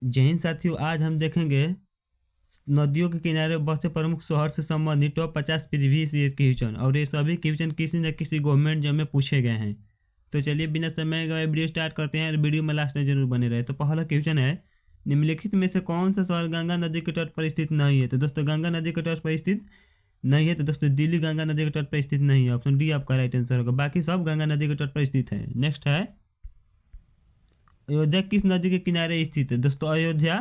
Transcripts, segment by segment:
जय हिंद साथियों, आज हम देखेंगे नदियों के किनारे बसे प्रमुख शहर से संबंधित टॉप 50 प्रीवियस ईयर क्वेश्चन, और ये सभी क्वेश्चन किसी न किसी गवर्नमेंट जॉब में पूछे गए हैं। तो चलिए बिना समय गए वीडियो स्टार्ट करते हैं। वीडियो में लास्ट में जरूर बने रहे। तो पहला क्वेश्चन है, निम्नलिखित में से कौन सा शहर गंगा नदी के तट पर स्थित नहीं है? तो दोस्तों गंगा नदी के तट पर स्थित नहीं है, तो दोस्तों दिल्ली गंगा नदी के तट पर स्थित नहीं है। ऑप्शन डी आपका राइट आंसर होगा। बाकी सब गंगा नदी के तट पर स्थित है। नेक्स्ट है, अयोध्या किस नदी के किनारे स्थित है? दोस्तों अयोध्या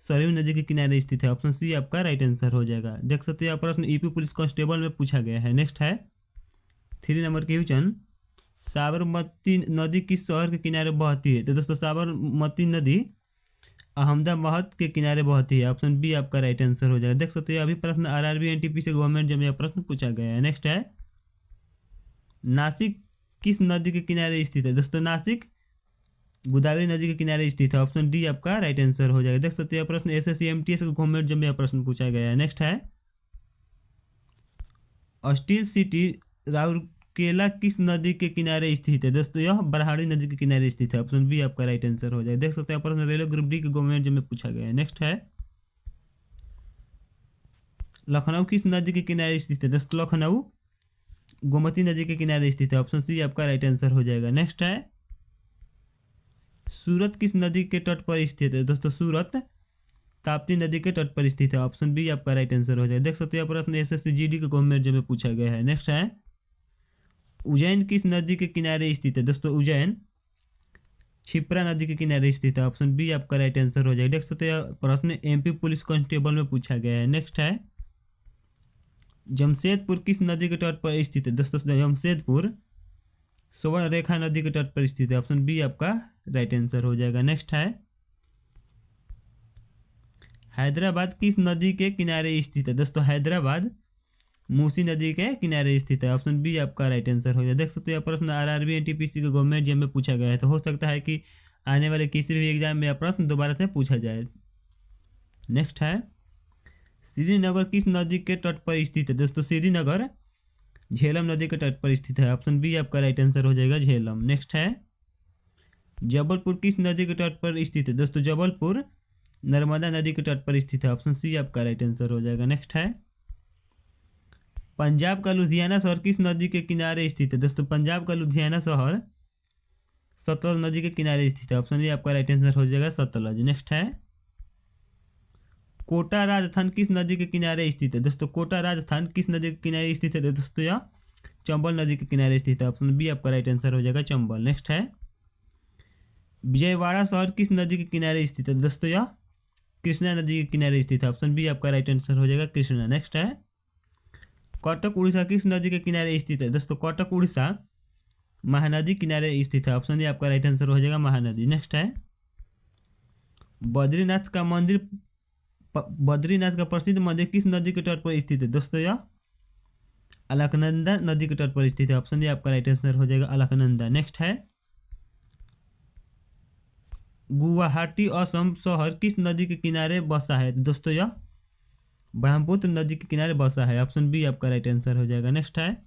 सरयू नदी के किनारे स्थित है। ऑप्शन सी आपका राइट आंसर हो जाएगा। देख सकते हैं प्रश्न यूपी पुलिस कांस्टेबल में पूछा गया है। नेक्स्ट है 3 नंबर क्वेश्चन, साबरमती नदी किस शहर के किनारे बहती है? तो दोस्तों साबरमती नदी अहमदाबाद के किनारे बहती है। ऑप्शन बी आपका राइट आंसर हो जाएगा। देख सकते हैं अभी प्रश्न आरआरबी एनटीपी से गवर्नमेंट जब यह प्रश्न पूछा गया है। नेक्स्ट है, नासिक किस नदी के किनारे स्थित है? दोस्तों नासिक गोदावरी नदी के किनारे स्थित है। ऑप्शन डी आपका राइट आंसर हो जाएगा। देख सकते हैं प्रश्न एसएससी एमटीएस गवर्नमेंट जब यह प्रश्न पूछा गया है। नेक्स्ट है, स्टील सिटी राउरकेला किस नदी के किनारे स्थित है? दोस्तों यह बरहाड़ी नदी के किनारे स्थित है। ऑप्शन बी आपका राइट आंसर हो जाएगा। देख सकते हैं प्रश्न रेलवे ग्रुप डी के गवर्नमेंट जब में पूछा गया है। नेक्स्ट है, लखनऊ किस नदी के किनारे स्थित है? दोस्तों लखनऊ गोमती नदी के किनारे स्थित है। ऑप्शन सी आपका राइट आंसर हो जाएगा। नेक्स्ट है, सूरत किस नदी के तट पर स्थित है? दोस्तों सूरत ताप्ती नदी के तट पर स्थित है। ऑप्शन बी आपका राइट आंसर हो जाएगा। देख सकते हैं प्रश्न एसएससी जीडी के गवर्नमेंट जब में पूछा गया है। नेक्स्ट है, उज्जैन किस नदी के किनारे स्थित है? दोस्तों उज्जैन क्षिप्रा नदी के किनारे स्थित है। ऑप्शन बी आपका राइट आंसर हो जाएगा। देख सकते हैं प्रश्न एमपी पुलिस कांस्टेबल में पूछा गया है। नेक्स्ट है, जमशेदपुर किस नदी के तट पर स्थित है? दोस्तों जमशेदपुर स्वर्ण रेखा नदी के तट पर स्थित है। ऑप्शन बी आपका राइट आंसर हो जाएगा। नेक्स्ट है, हैदराबाद किस नदी के किनारे स्थित है? दोस्तों हैदराबाद मूसी नदी के किनारे स्थित है। ऑप्शन बी आपका राइट आंसर हो जाएगा। देख सकते हैं प्रश्न आरआरबी एनटीपीसी के गवर्नमेंट जॉब में पूछा गया है। तो हो सकता है कि आने वाले किसी भी एग्जाम में यह प्रश्न दोबारा से पूछा जाए। नेक्स्ट है, श्रीनगर किस नदी के तट पर स्थित है? दोस्तों श्रीनगर झेलम नदी के तट पर स्थित है। ऑप्शन बी आपका राइट आंसर हो जाएगा, झेलम। नेक्स्ट है, जबलपुर किस नदी के तट पर स्थित है? दोस्तों जबलपुर नर्मदा नदी के तट पर स्थित है। ऑप्शन सी आपका राइट आंसर हो जाएगा। नेक्स्ट है, पंजाब का लुधियाना शहर किस नदी के किनारे स्थित है? दोस्तों पंजाब का लुधियाना शहर सतलज नदी के किनारे स्थित है। ऑप्शन ए आपका राइट आंसर हो जाएगा, सतलज। नेक्स्ट है, कोटा राजस्थान किस नदी के किनारे स्थित है? दोस्तों कोटा राजस्थान किस नदी के किनारे स्थित है? दोस्तों यह चंबल नदी के किनारे स्थित है। ऑप्शन बी आपका राइट आंसर हो जाएगा, चंबल। नेक्स्ट है, विजयवाड़ा शहर किस नदी के किनारे स्थित है? दोस्तों यह कृष्णा नदी के किनारे स्थित है। ऑप्शन बी आपका राइट आंसर हो जाएगा, कृष्णा। नेक्स्ट है, कटक उड़ीसा किस नदी के किनारे स्थित है? दोस्तों कटक उड़ीसा महानदी किनारे स्थित है। ऑप्शन ए आपका राइट आंसर हो जाएगा, महानदी। नेक्स्ट है, बद्रीनाथ का मंदिर बद्रीनाथ का प्रसिद्ध मंदिर किस नदी के तट पर स्थित है? दोस्तों यह अलकनंदा नदी के तट पर स्थित है। ऑप्शन ए आपका राइट आंसर हो जाएगा, अलकनंदा। नेक्स्ट है, गुवाहाटी असम शहर किस नदी के किनारे बसा है? दोस्तों यह ब्रह्मपुत्र नदी के किनारे बसा है। ऑप्शन बी आपका राइट आंसर हो जाएगा। नेक्स्ट है,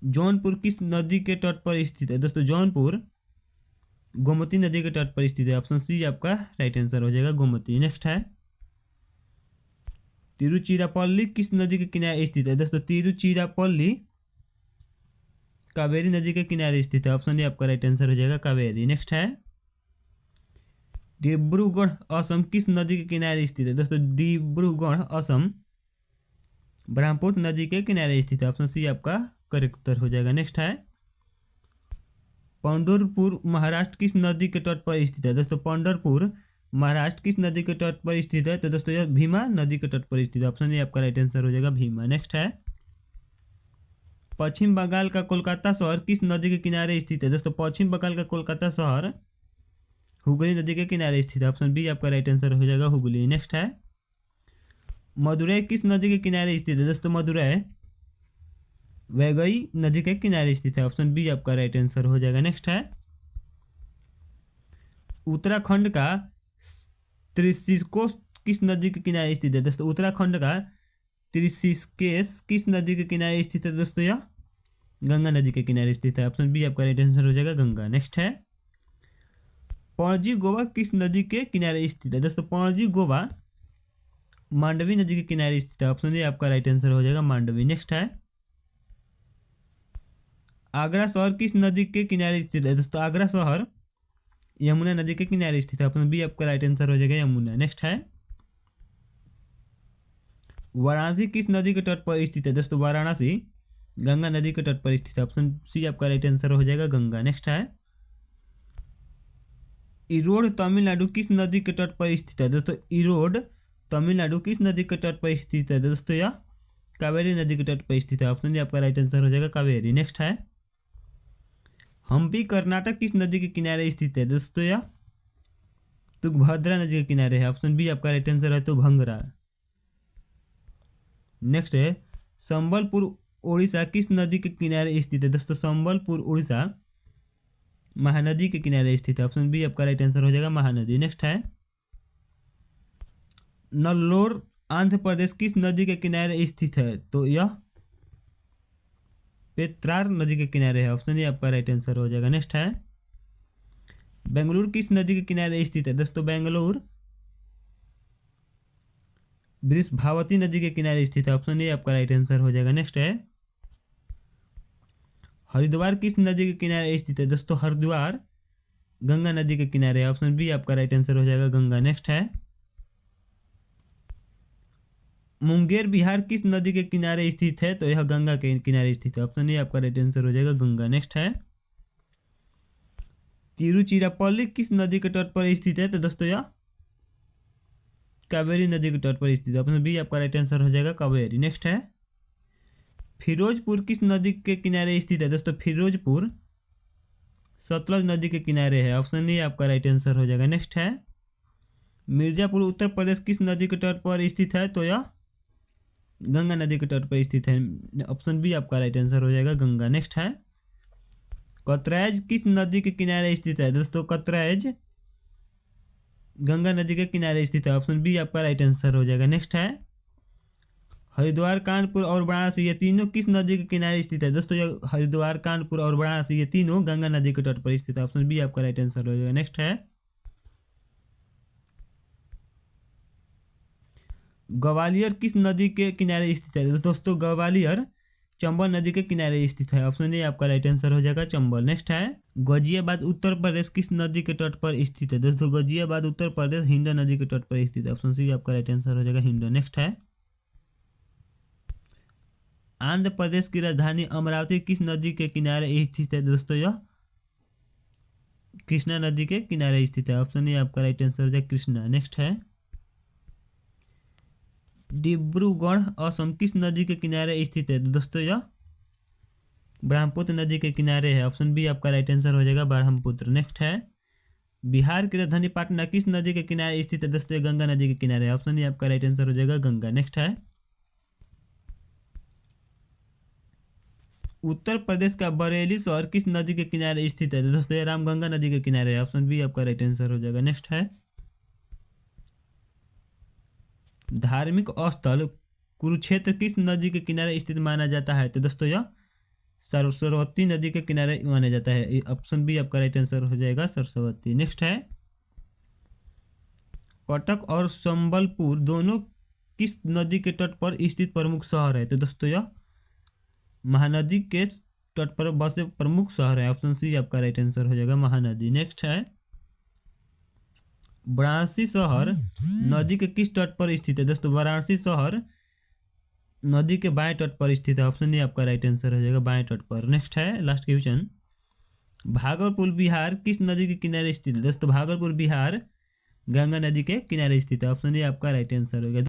जौनपुर किस नदी के तट पर स्थित है? दोस्तों जौनपुर गोमती नदी के तट पर स्थित है। ऑप्शन सी आपका राइट आंसर हो जाएगा, गोमती। नेक्स्ट है, तिरुचिरापल्ली किस नदी के किनारे स्थित है? दोस्तों तिरुचिरापल्ली कावेरी नदी के किनारे स्थित है। ऑप्शन ए आपका राइट आंसर हो जाएगा, कावेरी। नेक्स्ट है, डिब्रूगढ़ असम किस नदी के किनारे स्थित है? दोस्तों डिब्रूगढ़ असम ब्रह्मपुत्र नदी के किनारे स्थित है। ऑप्शन सी आपका करेक्ट उत्तर हो जाएगा। नेक्स्ट है, पंढरपुर महाराष्ट्र किस नदी के तट पर स्थित है? दोस्तों पंढरपुर महाराष्ट्र किस नदी के तट पर स्थित है? तो दोस्तों यह भीमा नदी के तट पर स्थित है। ऑप्शन ए आपका राइट आंसर हो जाएगा, भीमा। नेक्स्ट है, पश्चिम बंगाल का कोलकाता शहर किस नदी के किनारे स्थित है? दोस्तों पश्चिम बंगाल का कोलकाता शहर हुगली नदी के किनारे स्थित है। ऑप्शन बी आपका राइट आंसर हो जाएगा, हुगली। नेक्स्ट है, मदुरई किस नदी के किनारे स्थित है? दोस्तों मदुरई वैगई नदी के किनारे स्थित है। ऑप्शन बी आपका राइट आंसर हो जाएगा। नेक्स्ट है, उत्तराखंड का त्रिशिष्कोस किस नदी के किनारे स्थित है? दोस्तों उत्तराखंड का त्रिशिष्केश किस नदी के किनारे स्थित है? दोस्तों यह गंगा नदी के किनारे स्थित है। ऑप्शन बी आपका राइट आंसर हो जाएगा, गंगा। नेक्स्ट है, पणजी गोवा किस नदी के किनारे स्थित है? दोस्तों पणजी गोवा मांडवी नदी के किनारे स्थित है। ऑप्शन ए आपका राइट आंसर हो जाएगा मांडवी। नेक्स्ट है, आगरा शहर किस नदी के किनारे स्थित है? दोस्तों आगरा शहर यमुना नदी के किनारे स्थित है। ऑप्शन बी आपका राइट आंसर हो जाएगा यमुना। नेक्स्ट है, वाराणसी किस नदी के तट पर स्थित है? दोस्तों वाराणसी गंगा नदी के तट पर स्थित है। ऑप्शन सी आपका राइट आंसर हो जाएगा गंगा। नेक्स्ट है, इरोड तमिलनाडु किस नदी के तट पर स्थित है? दोस्तों इरोड तमिलनाडु किस नदी के तट पर स्थित है? दोस्तों यह कावेरी नदी के तट पर स्थित है। ऑप्शन डी आपका राइट आंसर हो जाएगा कावेरी। नेक्स्ट है, हम्पी कर्नाटक किस नदी के किनारे स्थित है? दोस्तों यह तुंगभद्रा नदी के किनारे है। ऑप्शन बी आपका राइट आंसर है तुंगभद्रा। नेक्स्ट है, संबलपुर उड़ीसा किस नदी के किनारे स्थित है? दोस्तों संबलपुर उड़ीसा महानदी के किनारे स्थित है। ऑप्शन बी आपका राइट आंसर हो जाएगा महानदी। नेक्स्ट है, नल्लोर आंध्र प्रदेश किस नदी के किनारे स्थित है? तो यह पेत्रार नदी के किनारे है। ऑप्शन ए आपका राइट आंसर हो जाएगा। नेक्स्ट है, बेंगलुरु किस नदी के किनारे स्थित है? दोस्तों बेंगलुरु वृषभावती नदी के किनारे स्थित है। ऑप्शन ए आपका राइट आंसर हो जाएगा। नेक्स्ट है, हरिद्वार किस नदी के किनारे स्थित है? दोस्तों हरिद्वार गंगा नदी के किनारे है। ऑप्शन बी आपका राइट आंसर हो जाएगा गंगा। नेक्स्ट है, मुंगेर बिहार किस नदी के किनारे स्थित है? तो यह गंगा के किनारे स्थित है। ऑप्शन ए आपका राइट आंसर हो जाएगा गंगा। नेक्स्ट है, तिरुचिरापल्ली किस नदी के तट पर स्थित है? तो दोस्तों यह कावेरी नदी के तट पर स्थित है। ऑप्शन बी आपका राइट आंसर हो जाएगा कावेरी। नेक्स्ट है, फिरोजपुर किस नदी के किनारे स्थित है? दोस्तों फिरोजपुर सतलज नदी के किनारे है। ऑप्शन ए आपका राइट आंसर हो जाएगा। नेक्स्ट है, मिर्जापुर उत्तर प्रदेश किस नदी के तट पर स्थित है? तो यह गंगा नदी के तट पर स्थित है। ऑप्शन बी आपका राइट आंसर हो जाएगा गंगा। नेक्स्ट है, कतराइज किस नदी के किनारे स्थित है? दोस्तों कतराइज गंगा नदी के किनारे स्थित है। ऑप्शन बी आपका राइट आंसर हो जाएगा। नेक्स्ट है, हरिद्वार कानपुर और वाराणसी ये तीनों किस नदी के किनारे स्थित है? दोस्तों ये हरिद्वार कानपुर और वाराणसी ये तीनों गंगा नदी के तट पर स्थित है। ऑप्शन बी आपका राइट आंसर हो जाएगा। नेक्स्ट है, ग्वालियर किस नदी के किनारे स्थित है? दोस्तों ग्वालियर चंबल नदी के किनारे स्थित है। ऑप्शन ए आपका राइट आंसर हो जाएगा चंबल। नेक्स्ट है, गाजियाबाद उत्तर प्रदेश किस नदी के तट पर स्थित है? दोस्तों गाजियाबाद उत्तर प्रदेश हिंडा नदी के तट पर स्थित है। ऑप्शन सी आपका राइट आंसर हो जाएगा हिंडा। नेक्स्ट है, आंध्र प्रदेश की राजधानी अमरावती किस नदी के किनारे स्थित है? दोस्तों यह कृष्णा नदी के किनारे स्थित है। ऑप्शन ए आपका राइट आंसर हो जाएगा कृष्णा। नेक्स्ट है, डिब्रूगढ़ असम किस नदी के किनारे स्थित है? दोस्तों यह ब्रह्मपुत्र नदी के किनारे है। ऑप्शन बी आपका राइट आंसर हो जाएगा ब्रह्मपुत्र। नेक्स्ट है, बिहार की राजधानी पटना किस नदी के किनारे स्थित है? दोस्तों गंगा नदी के किनारे है। ऑप्शन ए आपका राइट आंसर हो जाएगा गंगा। नेक्स्ट है, उत्तर प्रदेश का बरेली शहर किस नदी के किनारे स्थित है? दोस्तों ये रामगंगा नदी के किनारे है। ऑप्शन बी आपका राइट आंसर हो जाएगा। नेक्स्ट है, धार्मिक स्थल कुरुक्षेत्र किस नदी के किनारे स्थित माना जाता है? तो दोस्तों यह सरस्वती नदी के किनारे माना जाता है। ऑप्शन बी आपका राइट आंसर हो जाएगा सरस्वती। नेक्स्ट है, कटक और संबलपुर दोनों किस नदी के तट पर स्थित प्रमुख शहर है? तो दोस्तों यह महानदी के तट पर बसे प्रमुख शहर है। ऑप्शन सी आपका राइट आंसर हो जाएगा महानदी। नेक्स्ट है, वाराणसी शहर नदी के किस तट पर स्थित है? दोस्तों वाराणसी शहर नदी के बाएं तट पर स्थित है। ऑप्शन ए आपका राइट आंसर हो जाएगा बाएं तट पर। नेक्स्ट है, लास्ट क्वेश्चन, भागलपुर बिहार किस नदी के किनारे स्थित है? दोस्तों भागलपुर बिहार गंगा नदी के किनारे स्थित है। ऑप्शन ए आपका राइट आंसर होगा।